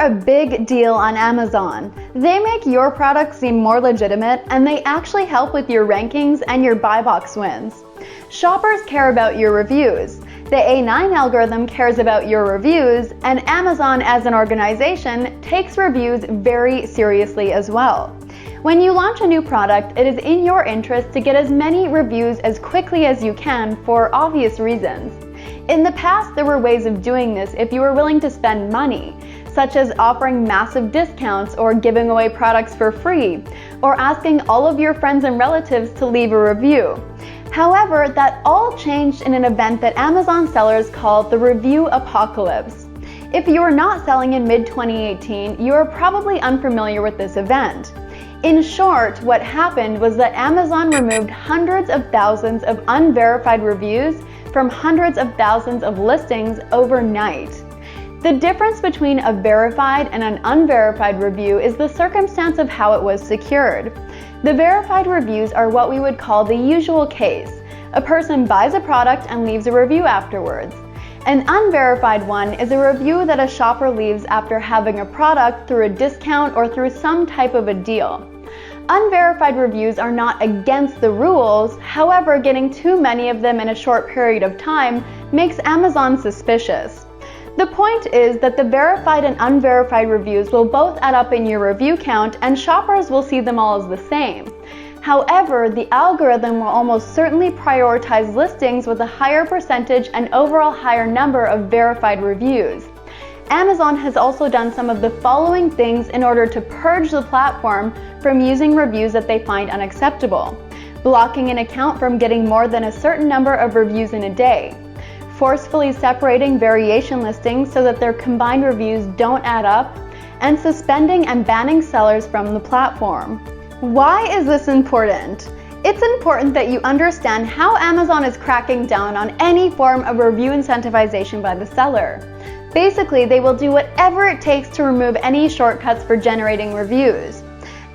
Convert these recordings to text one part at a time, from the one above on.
a big deal on Amazon. They make your product seem more legitimate, and they actually help with your rankings and your buy box wins. Shoppers care about your reviews. The A9 algorithm cares about your reviews, and Amazon as an organization takes reviews very seriously as well. When you launch a new product, it is in your interest to get as many reviews as quickly as you can for obvious reasons. In the past, there were ways of doing this if you were willing to spend money, such as offering massive discounts or giving away products for free, or asking all of your friends and relatives to leave a review. However, that all changed in an event that Amazon sellers called the review apocalypse. If you are not selling in mid-2018, you are probably unfamiliar with this event. In short, what happened was that Amazon removed hundreds of thousands of unverified reviews from hundreds of thousands of listings overnight. The difference between a verified and an unverified review is the circumstance of how it was secured. The verified reviews are what we would call the usual case. A person buys a product and leaves a review afterwards. An unverified one is a review that a shopper leaves after having a product through a discount or through some type of a deal. Unverified reviews are not against the rules, however, getting too many of them in a short period of time makes Amazon suspicious. The point is that the verified and unverified reviews will both add up in your review count, and shoppers will see them all as the same. However, the algorithm will almost certainly prioritize listings with a higher percentage and overall higher number of verified reviews. Amazon has also done some of the following things in order to purge the platform from using reviews that they find unacceptable: blocking an account from getting more than a certain number of reviews in a day, forcefully separating variation listings so that their combined reviews don't add up, and suspending and banning sellers from the platform. Why is this important? It's important that you understand how Amazon is cracking down on any form of review incentivization by the seller. Basically, they will do whatever it takes to remove any shortcuts for generating reviews.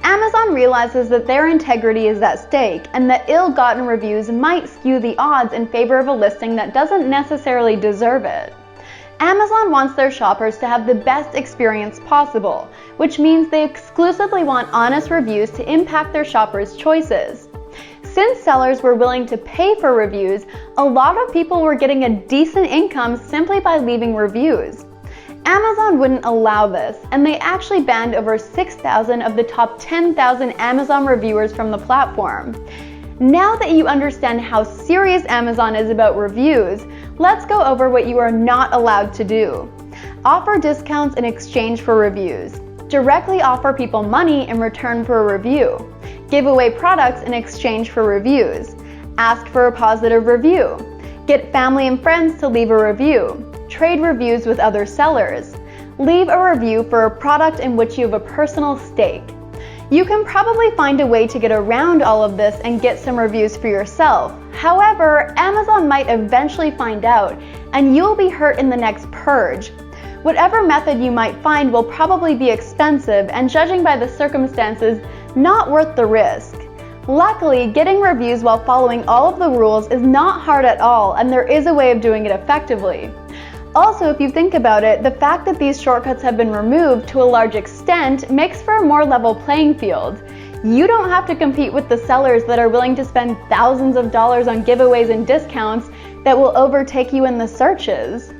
Amazon realizes that their integrity is at stake, and that ill-gotten reviews might skew the odds in favor of a listing that doesn't necessarily deserve it. Amazon wants their shoppers to have the best experience possible, which means they exclusively want honest reviews to impact their shoppers' choices. Since sellers were willing to pay for reviews, a lot of people were getting a decent income simply by leaving reviews. Amazon wouldn't allow this, and they actually banned over 6,000 of the top 10,000 Amazon reviewers from the platform. Now that you understand how serious Amazon is about reviews, let's go over what you are not allowed to do. Offer discounts in exchange for reviews. Directly offer people money in return for a review. Give away products in exchange for reviews. Ask for a positive review. Get family and friends to leave a review. Trade reviews with other sellers. Leave a review for a product in which you have a personal stake. You can probably find a way to get around all of this and get some reviews for yourself. However, Amazon might eventually find out, and you'll be hurt in the next purge. Whatever method you might find will probably be expensive, and judging by the circumstances, not worth the risk. Luckily, getting reviews while following all of the rules is not hard at all, and there is a way of doing it effectively. Also, if you think about it, the fact that these shortcuts have been removed to a large extent makes for a more level playing field. You don't have to compete with the sellers that are willing to spend thousands of dollars on giveaways and discounts that will overtake you in the searches.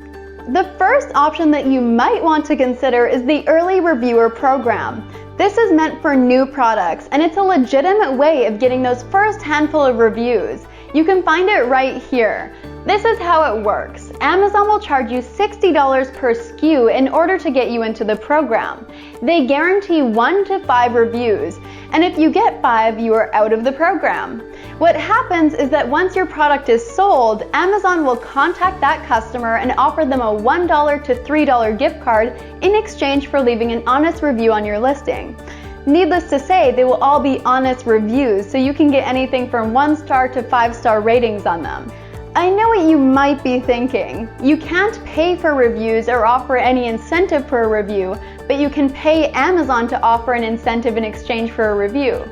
The first option that you might want to consider is the early reviewer program. This is meant for new products, and it's a legitimate way of getting those first handful of reviews. You can find it right here. This is how it works. Amazon will charge you $60 per SKU in order to get you into the program. They guarantee 1 to 5 reviews, and if you get 5, you are out of the program. What happens is that once your product is sold, Amazon will contact that customer and offer them a $1 to $3 gift card in exchange for leaving an honest review on your listing. Needless to say, they will all be honest reviews, so you can get anything from 1-star to 5-star ratings on them. I know what you might be thinking. You can't pay for reviews or offer any incentive for a review, but you can pay Amazon to offer an incentive in exchange for a review.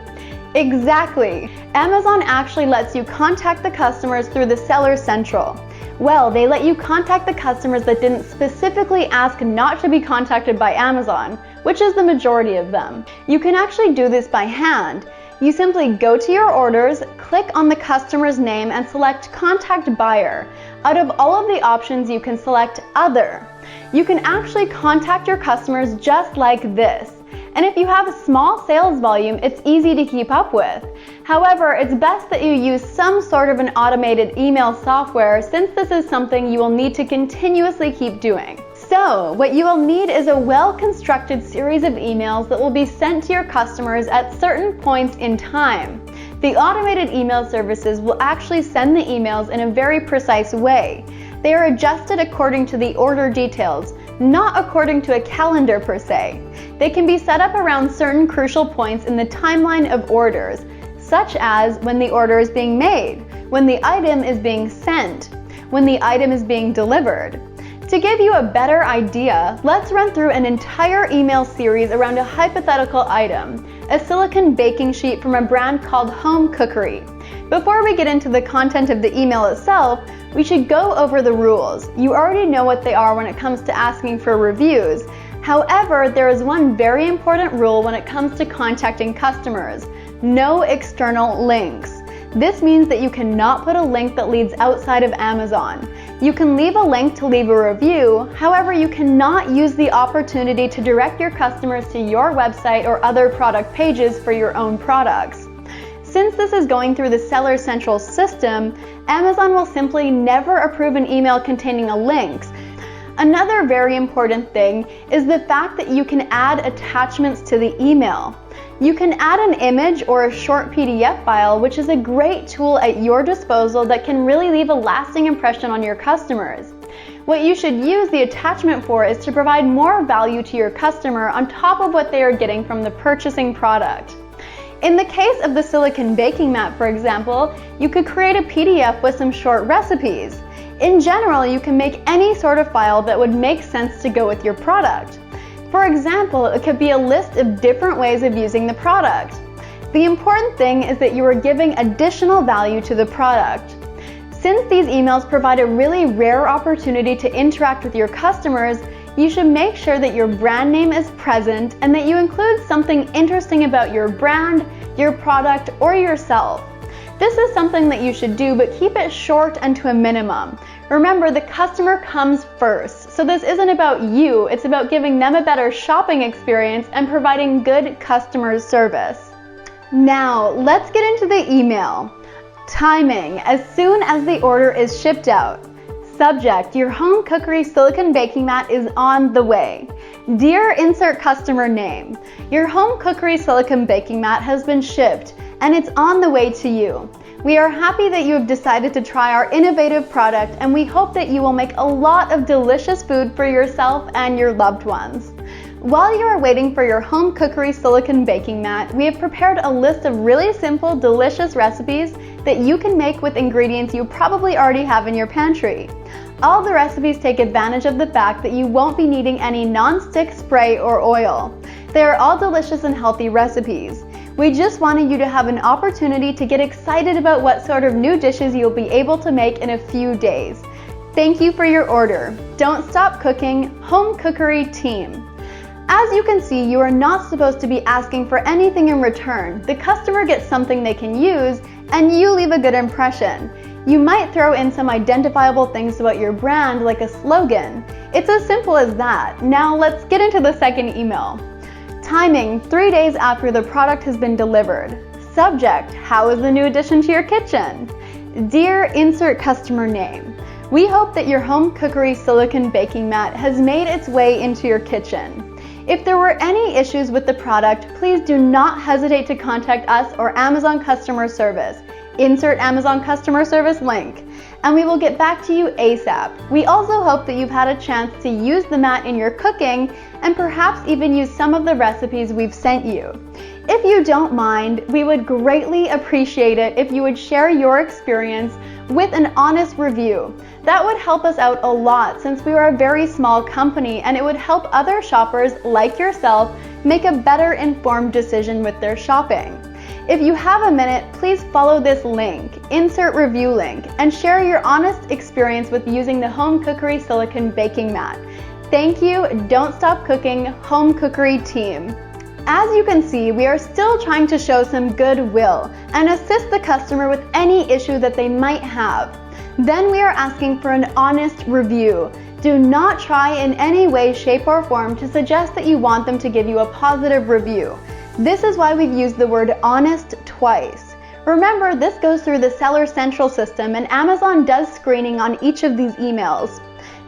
Exactly. Amazon actually lets you contact the customers through the Seller Central. Well, they let you contact the customers that didn't specifically ask not to be contacted by Amazon, which is the majority of them. You can actually do this by hand. You simply go to your orders, click on the customer's name, and select Contact Buyer. Out of all of the options, you can select Other. You can actually contact your customers just like this. And if you have a small sales volume, it's easy to keep up with. However, it's best that you use some sort of an automated email software, since this is something you will need to continuously keep doing. So, what you will need is a well-constructed series of emails that will be sent to your customers at certain points in time. The automated email services will actually send the emails in a very precise way. They are adjusted according to the order details, not according to a calendar per se. They can be set up around certain crucial points in the timeline of orders, such as when the order is being made, when the item is being sent, when the item is being delivered. To give you a better idea, let's run through an entire email series around a hypothetical item, a silicone baking sheet from a brand called Home Cookery. Before we get into the content of the email itself, we should go over the rules. You already know what they are when it comes to asking for reviews. However, there is one very important rule when it comes to contacting customers: no external links. This means that you cannot put a link that leads outside of Amazon. You can leave a link to leave a review, however, you cannot use the opportunity to direct your customers to your website or other product pages for your own products. Since this is going through the Seller Central system, Amazon will simply never approve an email containing a link. Another very important thing is the fact that you can add attachments to the email. You can add an image or a short PDF file, which is a great tool at your disposal that can really leave a lasting impression on your customers. What you should use the attachment for is to provide more value to your customer on top of what they are getting from the purchasing product. In the case of the silicone baking mat, for example, you could create a PDF with some short recipes. In general, you can make any sort of file that would make sense to go with your product. For example, it could be a list of different ways of using the product. The important thing is that you are giving additional value to the product. Since these emails provide a really rare opportunity to interact with your customers, you should make sure that your brand name is present and that you include something interesting about your brand, your product, or yourself. This is something that you should do, but keep it short and to a minimum. Remember, the customer comes first, so this isn't about you, it's about giving them a better shopping experience and providing good customer service. Now, let's get into the email. Timing: as soon as the order is shipped out. Subject: your Home Cookery silicone baking mat is on the way. Dear, insert customer name. Your Home Cookery silicone baking mat has been shipped and it's on the way to you. We are happy that you have decided to try our innovative product, and we hope that you will make a lot of delicious food for yourself and your loved ones. While you are waiting for your Home Cookery silicone baking mat, we have prepared a list of really simple, delicious recipes that you can make with ingredients you probably already have in your pantry. All the recipes take advantage of the fact that you won't be needing any non-stick spray or oil. They are all delicious and healthy recipes. We just wanted you to have an opportunity to get excited about what sort of new dishes you'll be able to make in a few days. Thank you for your order. Don't stop cooking, Home Cookery team. As you can see, you are not supposed to be asking for anything in return. The customer gets something they can use, and you leave a good impression. You might throw in some identifiable things about your brand, like a slogan. It's as simple as that. Now let's get into the second email. Timing: 3 days after the product has been delivered. Subject: how is the new addition to your kitchen? Dear, insert customer name. We hope that your Home Cookery silicone baking mat has made its way into your kitchen. If there were any issues with the product, please do not hesitate to contact us or Amazon customer service. Insert Amazon customer service link, and we will get back to you ASAP. We also hope that you've had a chance to use the mat in your cooking and perhaps even use some of the recipes we've sent you. If you don't mind, we would greatly appreciate it if you would share your experience with an honest review. That would help us out a lot, since we are a very small company, and it would help other shoppers like yourself make a better informed decision with their shopping. If you have a minute, please follow this link, insert review link, and share your honest experience with using the Home Cookery Silicone Baking Mat. Thank you, Don't Stop Cooking Home Cookery team. As you can see, we are still trying to show some goodwill and assist the customer with any issue that they might have. Then we are asking for an honest review. Do not try in any way, shape, or form to suggest that you want them to give you a positive review. This is why we've used the word honest twice. Remember, this goes through the Seller Central system, and Amazon does screening on each of these emails.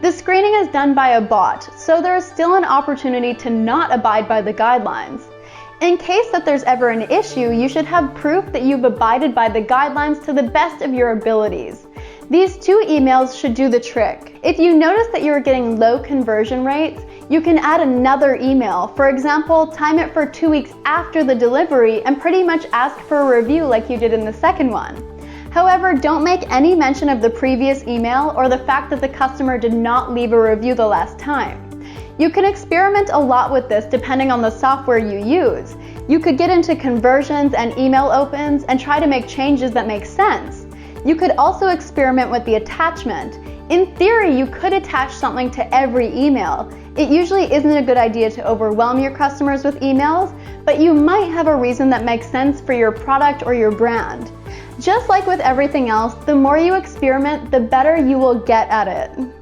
The screening is done by a bot, so there is still an opportunity to not abide by the guidelines. In case that there's ever an issue, you should have proof that you've abided by the guidelines to the best of your abilities. These 2 emails should do the trick. If you notice that you're getting low conversion rates, you can add another email. For example, time it for 2 weeks after the delivery and pretty much ask for a review like you did in the second one. However, don't make any mention of the previous email or the fact that the customer did not leave a review the last time. You can experiment a lot with this depending on the software you use. You could get into conversions and email opens and try to make changes that make sense. You could also experiment with the attachment. In theory, you could attach something to every email. It usually isn't a good idea to overwhelm your customers with emails, but you might have a reason that makes sense for your product or your brand. Just like with everything else, the more you experiment, the better you will get at it.